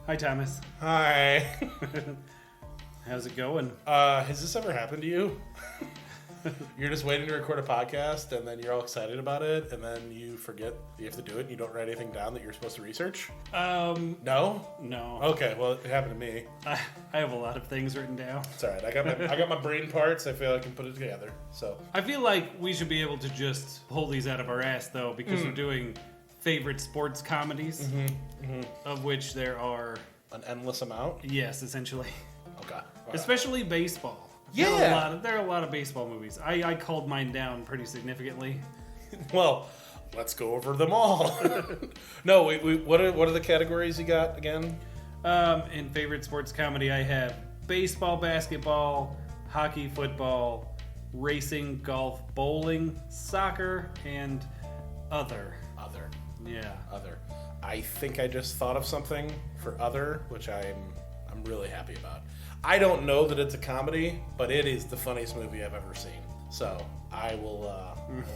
Hi, Thomas. Hi. How's it going? Has this ever happened to you? You're just waiting to record a podcast, and then you're all excited about it, and then you forget you have to do it, and you don't write anything down that you're supposed to research? No? No. Okay, well, it happened to me. I have a lot of things written down. It's all right. I got my brain parts. I feel I can put it together. So I feel like we should be able to just pull these out of our ass, though, because we're doing favorite sports comedies, of which there are... an endless amount? Yes, essentially. Okay. Wow. Especially baseball. Yeah. There are a lot of baseball movies. I called mine down pretty significantly. Well, let's go over them all. No, what are the categories you got again? In favorite sports comedy, I have baseball, basketball, hockey, football, racing, golf, bowling, soccer, and other. Other. Yeah. Other. I think I just thought of something for other, which I'm really happy about. I don't know that it's a comedy, but it is the funniest movie I've ever seen. So I will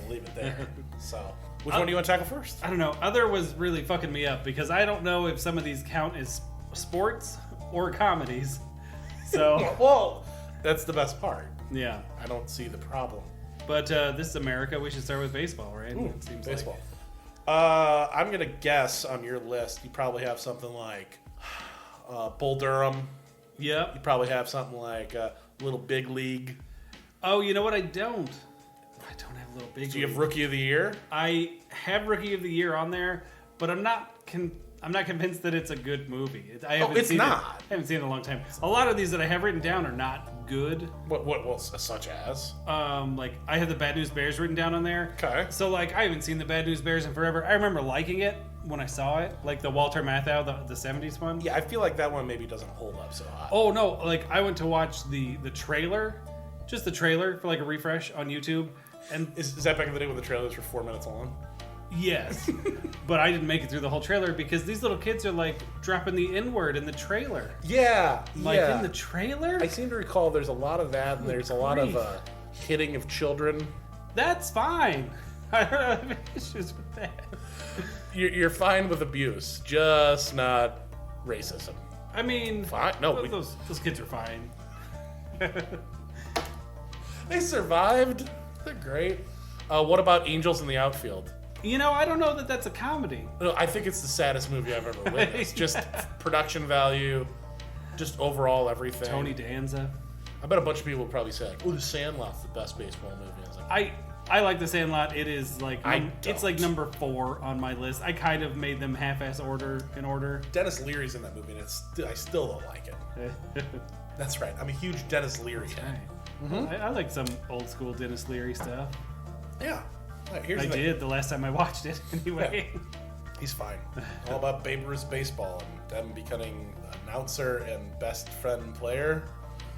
leave it there. So which one do you want to tackle first? I don't know. Other was really fucking me up because I don't know if some of these count as sports or comedies. So well, that's the best part. Yeah. I don't see the problem. But this is America. We should start with baseball, right? Ooh, It seems baseball. like. I'm gonna guess on your list you probably have something like Bull Durham. Yep. You probably have something like Little Big League. Oh, you know what? I don't have Little Big League. Do you have Rookie of the Year? I have Rookie of the Year on there, but I'm not convinced that it's a good movie. I haven't seen not. It. I haven't seen it in a long time. A lot of these that I have written down are not good. What such as? Like I have the Bad News Bears written down on there. Okay. So like I haven't seen the Bad News Bears in forever. I remember liking it when I saw it, like the Walter Matthau, the 70s one. Yeah, I feel like that one maybe doesn't hold up so hot. Oh no, like I went to watch the trailer, just the trailer for like a refresh on YouTube. And Is that back in the day when the trailers were 4 minutes long? yes, but I didn't make it through the whole trailer because these little kids are like dropping the N-word in the trailer. Yeah, Like in the trailer? I seem to recall there's a lot of that, and there's a lot of hitting of children. That's fine. I don't have any issues with that. You're fine with abuse, just not racism. I mean, Fine. No, those kids are fine. they survived. They're great. What about Angels in the Outfield? You know, I don't know that that's a comedy. No, I think it's the saddest movie I've ever witnessed. Just production value, just overall everything. Tony Danza. I bet a bunch of people would probably say, like, "Oh, The Sandlot's the best baseball movie." I was like, I like The Sandlot. It is like it's like don't. number 4 on my list. I kind of made them half-ass in order. Dennis Leary's in that movie, and I still don't like it. That's right. I'm a huge Dennis Leary fan. I like some old school Dennis Leary stuff. Yeah. Right, here's I the thing. did the last time I watched it. Anyway. Yeah. He's fine. All about Babe Ruth's baseball and them becoming announcer and best friend player.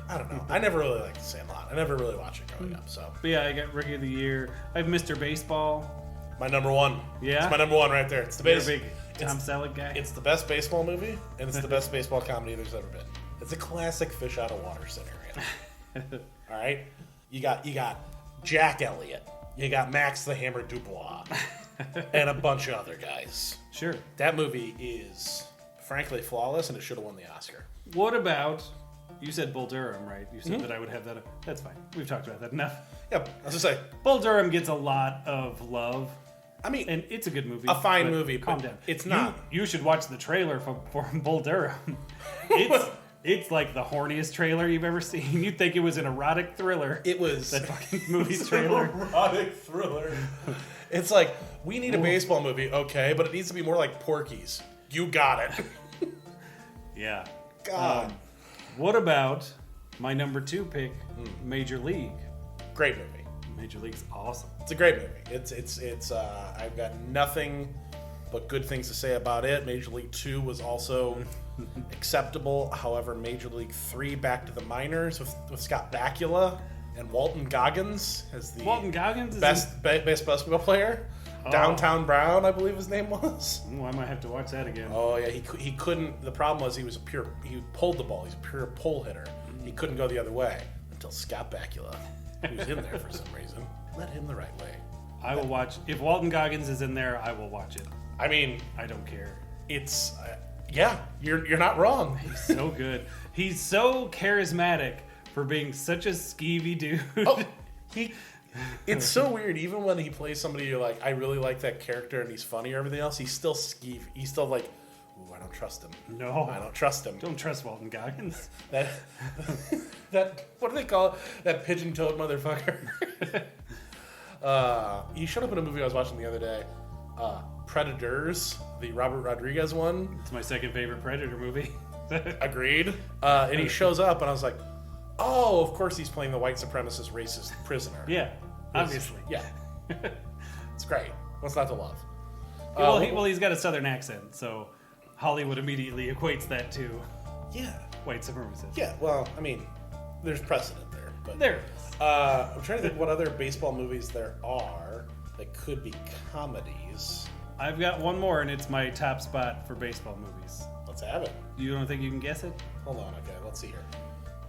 I don't know. I never really liked The Sandlot. I never really watched it growing up. So. But yeah, I got Rookie of the Year. I have Mr. Baseball. My number one. Yeah? It's my number one right there. It's the You're a best. big Tom Selleck guy. It's the best baseball movie, and it's the best baseball comedy there's ever been. It's a classic fish out of water scenario. All right? You got Jack Elliott. You got Max the Hammer Dubois. And a bunch of other guys. Sure. That movie is, frankly, flawless, and it should have won the Oscar. What about... You said Bull Durham, right? You said that I would have that. That's fine. We've talked about that enough. Yep, I was going to say. Bull Durham gets a lot of love. I mean, And it's a good movie. a fine but movie, Calm but down. it's not. You should watch the trailer for Bull Durham. It's like the horniest trailer you've ever seen. You'd think it was an erotic thriller. It was. That fucking movie's trailer. Erotic thriller. It's like, we need a baseball movie, okay, but it needs to be more like Porky's. You got it. Yeah. God. What about my number 2 pick, Major League? Great movie. Major League's awesome. It's a great movie. It's I've got nothing but good things to say about it. Major League 2 was also acceptable. However, Major League 3 Back to the Minors with Scott Bakula and Walton Goggins as the best basketball player. Oh. Downtown Brown, I believe his name was. Ooh, I might have to watch that again. Oh yeah, he couldn't. The problem was he pulled the ball. He's a pure pull hitter. He couldn't go the other way until Scott Bakula, who's in there for some reason, led him the right way. I will watch. If Walton Goggins is in there, I will watch it. I mean, I don't care. it's Yeah, you're not wrong. He's so good. He's so charismatic for being such a skeevy dude. Oh, it's so weird. Even when he plays somebody you're like, I really like that character and he's funny or everything else, he's still skeevy. He's still like, ooh, I don't trust him. No. I don't trust him. Don't trust Walton Goggins. That what do they call it? That pigeon-toed motherfucker. He showed up in a movie I was watching the other day. Predators, the Robert Rodriguez one. It's my second favorite Predator movie. Agreed. And he shows up, and I was like, oh, of course he's playing the white supremacist racist prisoner. Yeah, obviously. Yeah. It's great. What's not to love? Well, he's got a southern accent, so Hollywood immediately equates that to white supremacists. Yeah, well, I mean, there's precedent there. But There it is. I'm trying to think what other baseball movies there are that could be comedies. I've got one more, and it's my top spot for baseball movies. Let's have it. You don't think you can guess it? Hold on, okay, let's see here.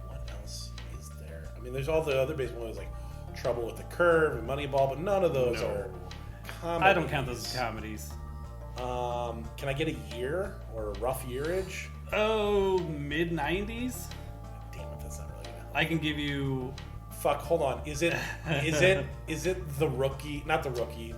What else is there? I mean, there's all the other baseball movies like Trouble with the Curve and Moneyball, but none of those are comedies. I don't count those as comedies. Can I get a year or a rough yearage? Oh, mid-90s? Damn it, that's not really gonna help. I can give you... Fuck, hold on. Is it the Rookie? Not the Rookie.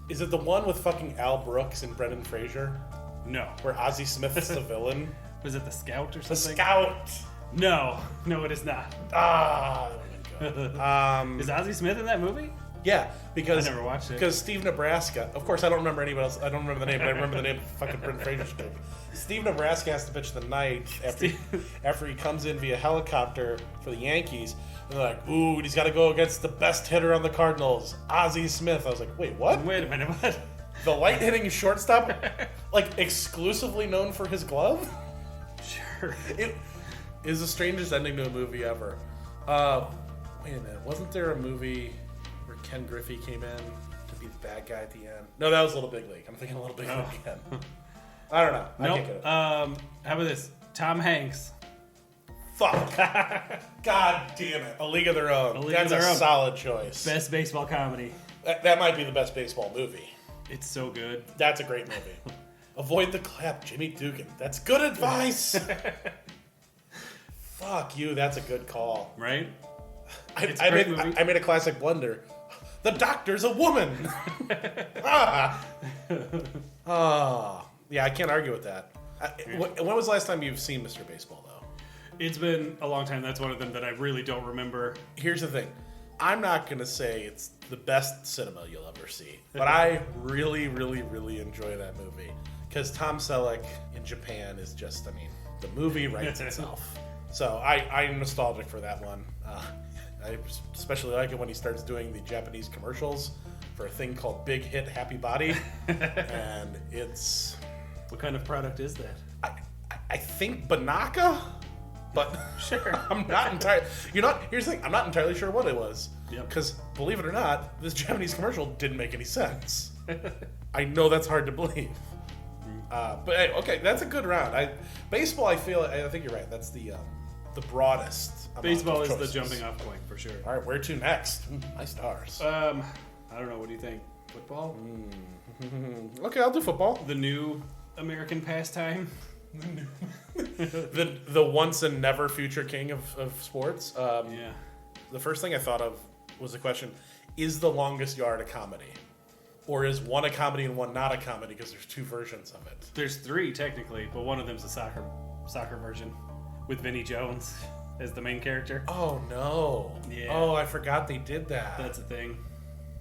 Is it the one with fucking Al Brooks and Brendan Fraser? No. Where Ozzie Smith's the villain? Was it The Scout or The something? Scout! No, it is not. Ah, that would've been good. Is Ozzie Smith in that movie? Yeah, because I never watched it. Because Steve Nebraska, of course, I don't remember anybody else. I don't remember the name, but I remember the name of fucking Brendan Fraser's character. Steve Nebraska has to pitch the ninth after he comes in via helicopter for the Yankees. And they're like, ooh, he's got to go against the best hitter on the Cardinals, Ozzie Smith. I was like, wait, what? Wait a minute, what? The light hitting shortstop, like exclusively known for his glove? Sure. It is the strangest ending to a movie ever. Wait a minute, wasn't there a movie where Ken Griffey came in to be the bad guy at the end? No, that was Little Big League. I'm thinking Little Big League again. I don't know. I Nope. can't get it. How about this? Tom Hanks. Fuck. God damn it. A League of Their Own. League That's of a Their Own. solid choice. Best baseball comedy. That might be the best baseball movie. It's so good. That's a great movie. Avoid the clap, Jimmy Dugan. That's good advice. Fuck you. That's a good call. Right? I made a classic blunder. The doctor's a woman. Yeah, I can't argue with that. When was the last time you've seen Mr. Baseball, though? It's been a long time. That's one of them that I really don't remember. Here's the thing. I'm not going to say it's the best cinema you'll ever see, but I really, really, really enjoy that movie. Because Tom Selleck in Japan is just, I mean, the movie writes itself. So I'm nostalgic for that one. I especially like it when he starts doing the Japanese commercials for a thing called Big Hit Happy Body. And it's... What kind of product is that? I think Banaka? But Sure. I'm not entirely... Here's the thing. I'm not entirely sure what it was. Yep. Because, believe it or not, this Japanese commercial didn't make any sense. I know that's hard to believe. But hey, okay, that's a good round. Baseball, I think you're right. That's the broadest. amount Baseball of is the choices. jumping off point for sure. All right, where to next? My stars. I don't know. What do you think? Football? Okay, I'll do football. The new American pastime? The once and never future king of sports. Yeah. The first thing I thought of was the question, is The Longest Yard a comedy? Or is one a comedy and one not a comedy because there's two versions of it? There's three technically, but one of them's a soccer version with Vinnie Jones as the main character. Oh, no. Yeah. Oh, I forgot they did that. That's a thing.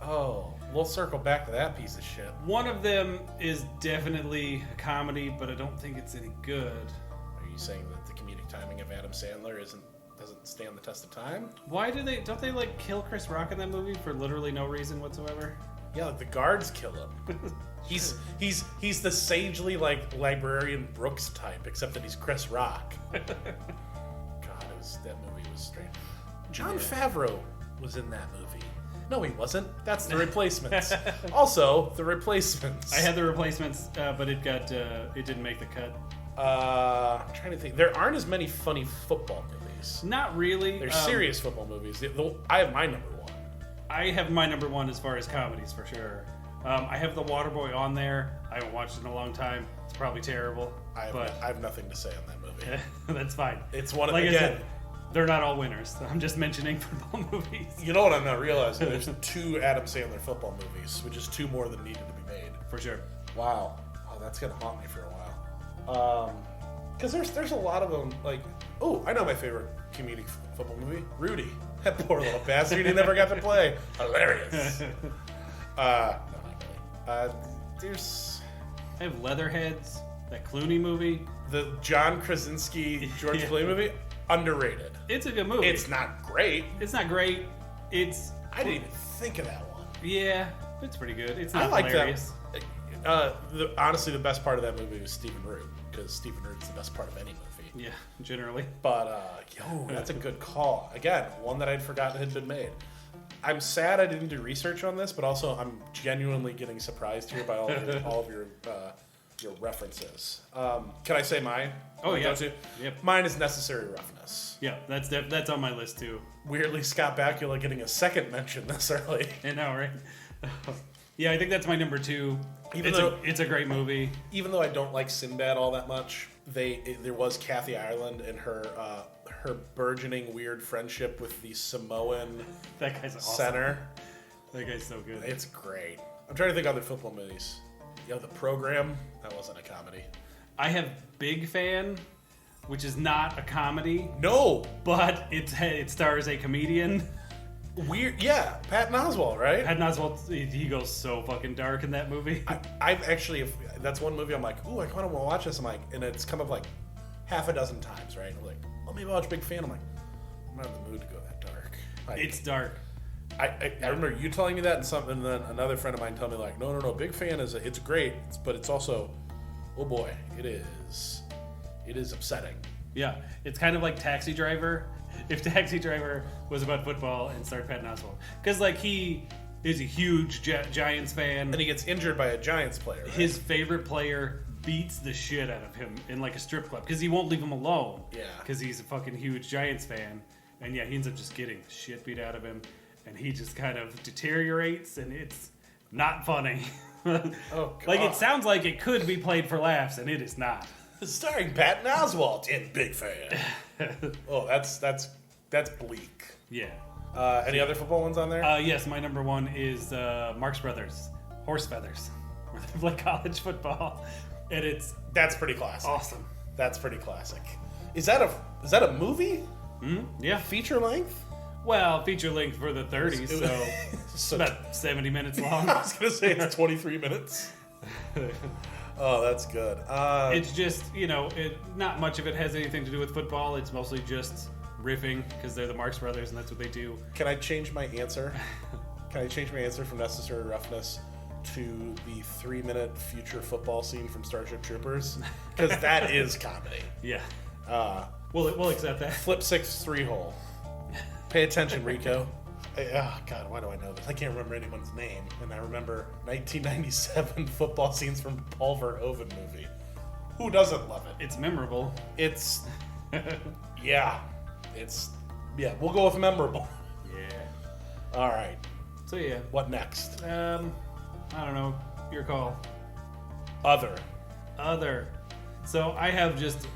Oh, we'll circle back to that piece of shit. One of them is definitely a comedy, but I don't think it's any good. Are you saying that the comedic timing of Adam Sandler doesn't stand the test of time? Why don't they like kill Chris Rock in that movie for literally no reason whatsoever? Yeah, like the guards kill him. He's the sagely like librarian Brooks type, except that he's Chris Rock. God, that movie was strange. Jon Favreau was in that movie. No, he wasn't. That's The Replacements. Also, The Replacements. I had The Replacements, but it didn't make the cut. I'm trying to think. There aren't as many funny football movies. Not really. There's serious football movies. I have my number one. I have my number one as far as comedies for sure. I have The Waterboy on there. I haven't watched it in a long time. It's probably terrible. I have nothing to say on that movie. That's fine. It's one of like again. I said, they're not all winners. I'm just mentioning football movies. You know what I'm not realizing? There's 2 Adam Sandler football movies, which is 2 more than needed to be made. For sure. Wow. Oh, that's gonna haunt me for a while. Because there's a lot of them. Like, oh, I know my favorite comedic football movie, Rudy. That poor little bastard. He never got to play. Hilarious. No, not really. There's. I have Leatherheads, that Clooney movie. The John Krasinski, George Clooney movie, underrated. It's a good movie. It's not great. It's not great. I didn't even think of that one. Yeah, it's pretty good. It's not I like hilarious. that. Honestly, the best part of that movie was Stephen Root, because Stephen Root's the best part of any movie. Yeah, generally. But, that's a good call. Again, one that I'd forgotten had been made. I'm sad I didn't do research on this, but also I'm genuinely getting surprised here by all of your references. Can I say mine? Oh, yeah. Yep. Mine is Necessary Roughness. Yeah, that's on my list, too. Weirdly, Scott Bakula getting a second mention this early. I know, right? Yeah, I think that's my number 2. It's a great movie. Even though I don't like Sinbad all that much, there was Kathy Ireland and her burgeoning weird friendship with the Samoan that guy's awesome. center. That guy's so good. It's great. I'm trying to think of other football movies. The Program, that wasn't a comedy. I have Big Fan, which is not a comedy. No! But it stars a comedian. Weird, yeah. Patton Oswalt, right? Patton Oswalt, he goes so fucking dark in that movie. I've actually, that's one movie I'm like, ooh, I kind of want to watch this. I'm like, and it's come up like half a dozen times, right? I'm like, oh, maybe I'll watch Big Fan. I'm like, I'm not in the mood to go that dark. It's dark. I remember you telling me that, and then another friend of mine told me like, no, Big Fan it's great, but it's also, oh boy, it is upsetting. Yeah, it's kind of like Taxi Driver. If Taxi Driver was about football and starred Patton Oswalt, because like he is a huge Giants fan, and he gets injured by a Giants player. Right? His favorite player beats the shit out of him in like a strip club because he won't leave him alone. Yeah, because he's a fucking huge Giants fan, and yeah, he ends up just getting shit beat out of him. And he just kind of deteriorates, and it's not funny. Oh, God. Like, it sounds like it could be played for laughs, and it is not. Starring Patton Oswalt in Big Fan. Oh, that's bleak. Yeah. Any other football ones on there? Yes, my number 1 is Marx Brothers, Horse Feathers, where they play college football, and that's pretty classic. Awesome. That's pretty classic. Is that a movie? Yeah. Feature length? Well, feature length for the 30s, so it's about 70 minutes long. I was going to say it's 23 minutes. Oh, that's good. It's just, not much of it has anything to do with football. It's mostly just riffing, because they're the Marx Brothers, and that's what they do. Can I change my answer? Can I change my answer from Necessary Roughness to the 3-minute future football scene from Starship Troopers? Because that is comedy. Yeah. We'll accept that. Flip 6 3-hole. Pay attention, Rico. God, why do I know this? I can't remember anyone's name. And I remember 1997 football scenes from Paul Verhoeven movie. Who doesn't love it? It's memorable. It's... yeah. We'll go with memorable. Yeah. All right. So, yeah. What next? I don't know. Your call. Other. So, I have just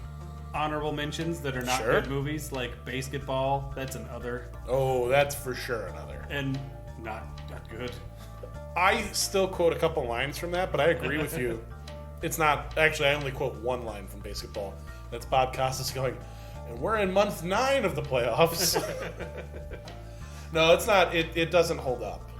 honorable mentions that are not good movies, like Basketball. That's an other. Oh, that's for sure an other. And not good. I still quote a couple lines from that, but I agree with you. It's not... Actually, I only quote one line from Basketball. That's Bob Costas going, and we're in month 9 of the playoffs. No, it's not. It doesn't hold up.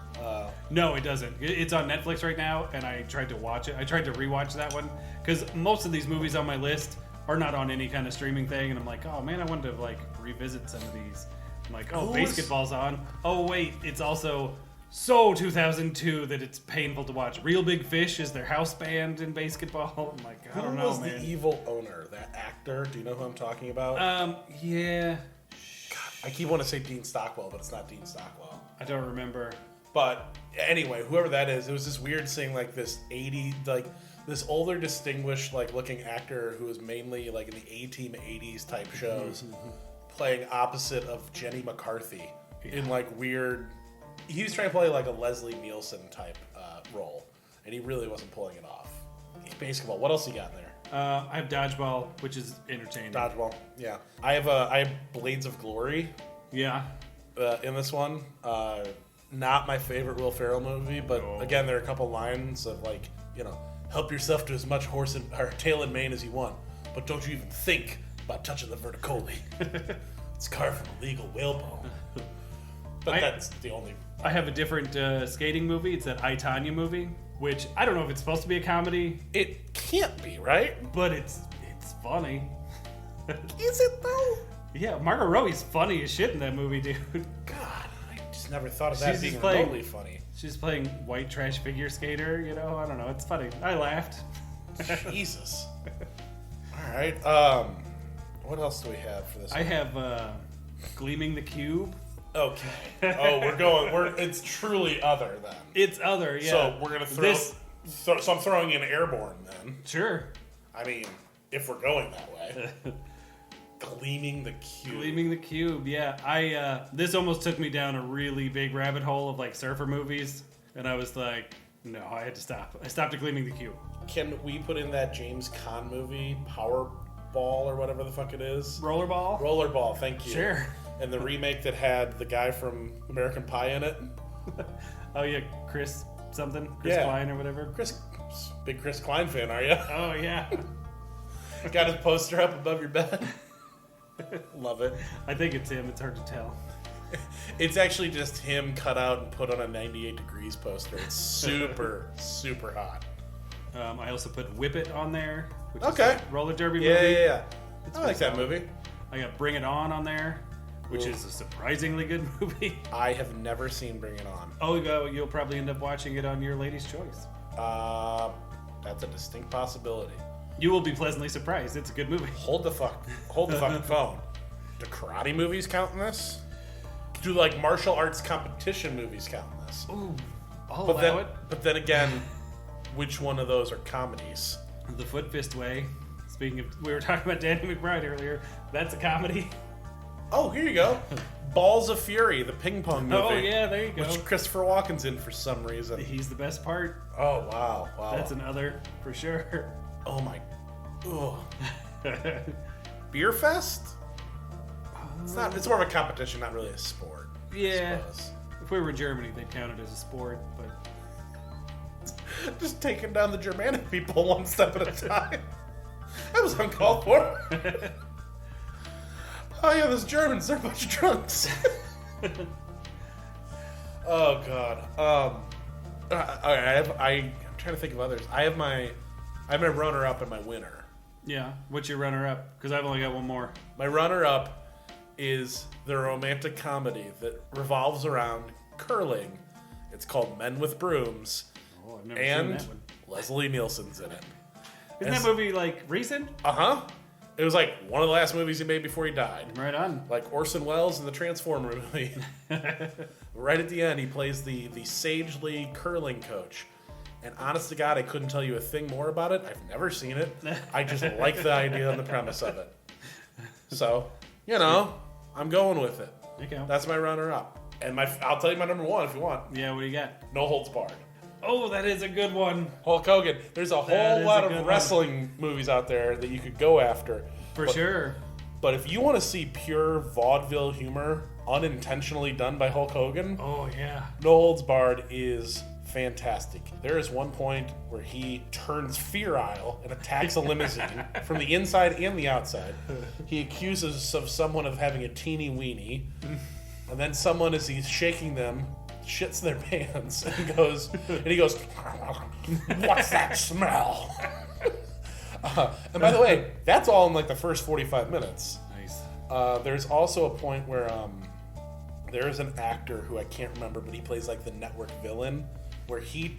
No, it doesn't. It's on Netflix right now, and I tried to watch it. I tried to rewatch that one, because most of these movies on my list are not on any kind of streaming thing, and I'm like, oh man, I wanted to like revisit some of these. I'm like, oh, Basketball's on. Oh wait, it's also so 2002 that it's painful to watch. Real Big Fish is their house band in Basketball. I'm like, I don't know, Who was man. the evil owner? That actor? Do you know who I'm talking about? Yeah. God, I keep wanting to say Dean Stockwell, but it's not Dean Stockwell. I don't remember. But anyway, whoever that is, it was this weird seeing like this this older, distinguished, looking actor who was mainly like in the A-Team 80s type shows, playing opposite of Jenny McCarthy in like weird. He was trying to play like a Leslie Nielsen type role, and he really wasn't pulling it off. Basketball. What else you got in there? I have Dodgeball, which is entertaining. Dodgeball. Yeah. I have Blades of Glory Yeah. in this one. Not my favorite Will Ferrell movie, but again, there are a couple lines of like, help yourself to as much horse or tail and mane as you want, but don't you even think about touching the verticoli. It's carved from a legal whalebone. But that's the only. I have a different skating movie. It's that I, Tonya movie, which I don't know if it's supposed to be a comedy. It can't be, right? But it's funny. Is it though? Yeah, Margot Robbie's funny as shit in that movie, dude. God, I just never thought of that being remotely funny. She's playing white trash figure skater, I don't know. It's funny. I laughed. Jesus. All right. What else do we have for this one? I have Gleaming the Cube. Okay. It's truly other then. It's other, yeah. So we're gonna throw. So I'm throwing in Airborne then. Sure. I mean, if we're going that way. Gleaming the Cube. Gleaming the Cube, yeah. This almost took me down a really big rabbit hole of like surfer movies, and I was like, no, I had to stop. I stopped at Gleaming the Cube. Can we put in that James Caan movie, Powerball or whatever the fuck it is? Rollerball? Rollerball, thank you. Sure. And the remake that had the guy from American Pie in it. Oh yeah, Chris Klein or whatever. Big Chris Klein fan, are you? Oh yeah. Got his poster up above your bed. Love it. I think it's him. It's hard to tell. It's actually just him cut out and put on a 98 Degrees poster. It's super, super hot. I also put Whip It on there, which is okay. a roller derby movie. Yeah. It's I like that movie. I got Bring It On there, which is a surprisingly good movie. I have never seen Bring It On. Oh, you'll probably end up watching it on your lady's choice. That's a distinct possibility. You will be pleasantly surprised. It's a good movie. Hold the fucking phone. Do karate movies count in this? Do like martial arts competition movies count in this? Ooh, I'll allow it. But then again, which one of those are comedies? The Foot Fist Way. Speaking of, we were talking about Danny McBride earlier. That's a comedy. Oh, here you go. Balls of Fury, the ping pong movie. Oh yeah, there you go. Which Christopher Walken's in for some reason. He's the best part. Oh wow. That's an other for sure. Oh my. Ugh. Beer Fest? It's more of a competition, not really a sport. Yeah. If we were in Germany, they'd count it as a sport, but just taking down the Germanic people one step at a time. That was uncalled for. Oh yeah, those Germans, they're a bunch of drunks. Oh god. I'm trying to think of others. I have my runner-up and my winner. Yeah. What's your runner-up? Because I've only got one more. My runner-up is the romantic comedy that revolves around curling. It's called Men with Brooms. Oh, I've never seen that one. And Leslie Nielsen's in it. Isn't that movie like recent? Uh-huh. It was like one of the last movies he made before he died. Right on. Like Orson Welles in the Transformer movie. Right at the end, he plays the sagely curling coach. And honest to God, I couldn't tell you a thing more about it. I've never seen it. I just like the idea and the premise of it. So, I'm going with it. Okay. That's my runner-up. And I'll tell you my number one if you want. Yeah, what do you got? No Holds Barred. Oh, that is a good one. Hulk Hogan. There's a whole lot of wrestling movies out there that you could go after. For sure. But if you want to see pure vaudeville humor unintentionally done by Hulk Hogan, oh yeah, No Holds Barred is fantastic. There is one point where he turns ferile and attacks a limousine from the inside and the outside. He accuses someone of having a teeny weenie, and then someone, as he's shaking them, shits their pants and he goes, "What's that smell?" And by the way, that's all in like the first 45 minutes. Nice. There's also a point where there's an actor who I can't remember, but he plays like the network villain, where when he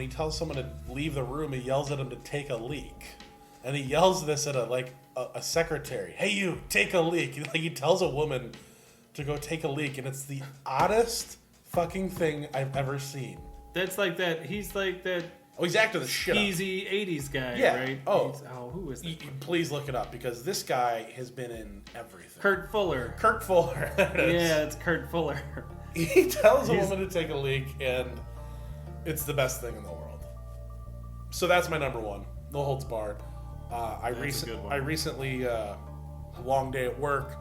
tells someone to leave the room, he yells at him to take a leak, and he yells this at a secretary. "Hey, you, take a leak!" Like he tells a woman to go take a leak, and it's the oddest fucking thing I've ever seen. That's like that. He's like that. Oh, he's acting the shit Easy 80s guy, yeah. Right? Oh, who is that? Please look it up, because this guy has been in everything. Kurt Fuller. Yeah, it's Kurt Fuller. He tells a woman to take a leak, and it's the best thing in the world. So that's my number one. No Holds Barred. I That's a good one. recently, a long day at work,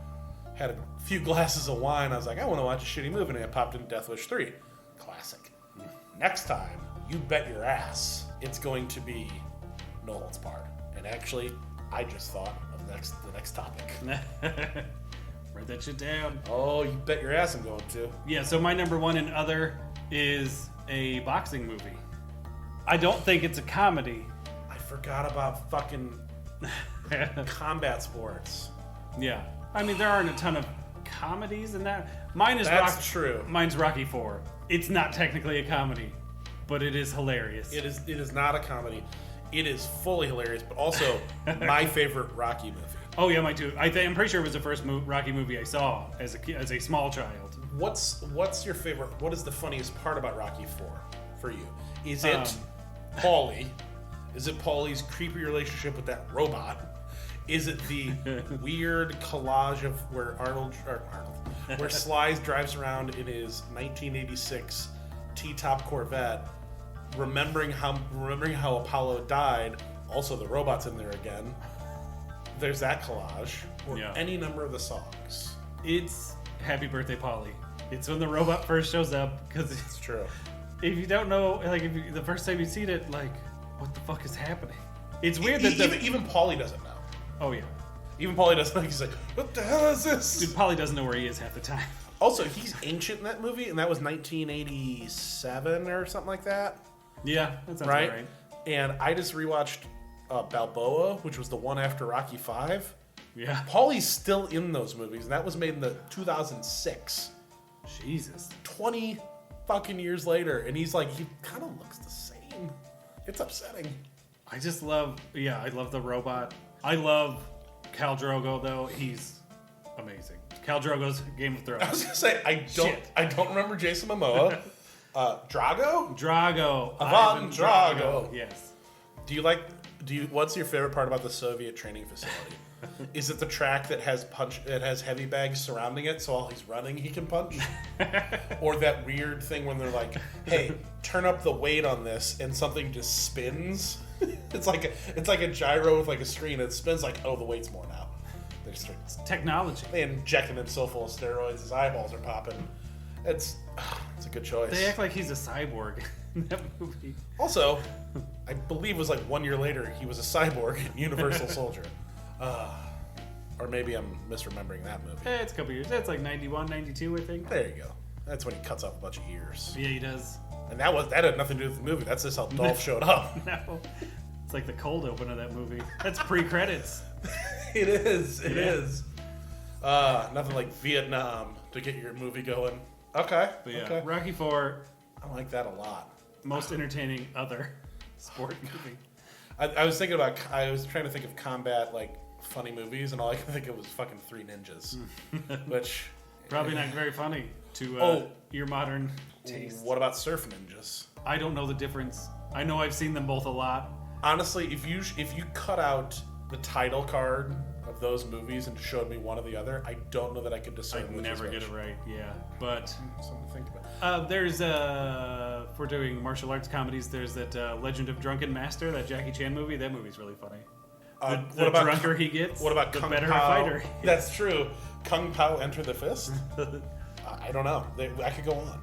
had a few glasses of wine. I was like, I want to watch a shitty movie, and I popped in Death Wish 3. Classic. Next time, you bet your ass it's going to be No Holds Barred. And actually, I just thought of the next topic. Write that shit down. Oh, you bet your ass I'm going to. Yeah, so my number one in other is a boxing movie. I don't think it's a comedy. I forgot about fucking combat sports. Yeah. I mean, there aren't a ton of comedies in that. Mine is That's true. Mine's Rocky 4. It's not technically a comedy, but it is hilarious. It is not a comedy. It is fully hilarious, but also my favorite Rocky movie. Oh yeah, mine too. I'm pretty sure it was the first Rocky movie I saw as a small child. What's your favorite? What is the funniest part about Rocky 4 for you? Is it Paulie? Is it Paulie's creepy relationship with that robot? Is it the weird collage of where where Sly drives around in his 1986 T-top Corvette, remembering how Apollo died? Also, the robot's in there again. There's that collage, or any number of the songs. It's Happy Birthday, Polly. It's when the robot first shows up, because It's true. if you don't know, like the first time you see it, like, what the fuck is happening? It's weird that Even Paulie doesn't know. Oh yeah, Even Paulie doesn't know. He's like, what the hell is this? dude, Polly doesn't know where he is half the time. Also, he's ancient in that movie, and that was 1987 or something like that. Yeah, that sounds Right? right. And I just rewatched Balboa, which was the one after Rocky 5. Yeah. Paulie's still in those movies, and that was made in the 2006. Jesus. 20 fucking years later, and he's like, he kind of looks the same. It's upsetting. I just love, I love the robot. I love Khal Drogo though. He's amazing. Khal Drogo's Game of I was Thrones. gonna say I don't remember Jason Momoa. Drago? Drago. Ivan Ivan Drago. Yes. What's your favorite part about the Soviet training facility? Is it the track that has heavy bags surrounding it, so while he's running he can punch? Or that weird thing when they're like, hey, turn up the weight on this and something just spins? It's like a gyro with like a screen. It spins like, oh, the weight's more now. It's technology. They injected him so full of steroids, his eyeballs are popping. It's a good choice. They act like he's a cyborg in that movie. Also, I believe it was like 1 year later, he was a cyborg in Universal Soldier. Or maybe I'm misremembering that movie. It's a couple years. That's like 91, 92, I think. There you go. That's when he cuts off a bunch of ears. Yeah, he does. And that had nothing to do with the movie. That's just how Dolph showed up. No. It's like the cold open of that movie. That's pre-credits. It is. Nothing like Vietnam to get your movie going. Okay. But yeah, Okay. Rocky 4, I like that a lot. most entertaining other sport movie. I was trying to think of combat, like, funny movies, and all I could think of was fucking Three Ninjas. Which... Probably not very funny to your modern taste. What about Surf Ninjas? I don't know the difference. I know I've seen them both a lot. Honestly, if you cut out the title card of those movies and showed me one or the other, I don't know that I could discern. I'd which never is get which. it right. Yeah, but Something to think about. there's if we're doing martial arts comedies, there's that Legend of Drunken Master, that Jackie Chan movie. That movie's really funny. The drunker he gets, What about the Kung better Pao? fighter. That's true. Kung Pao Enter the Fist? I don't know. I could go on.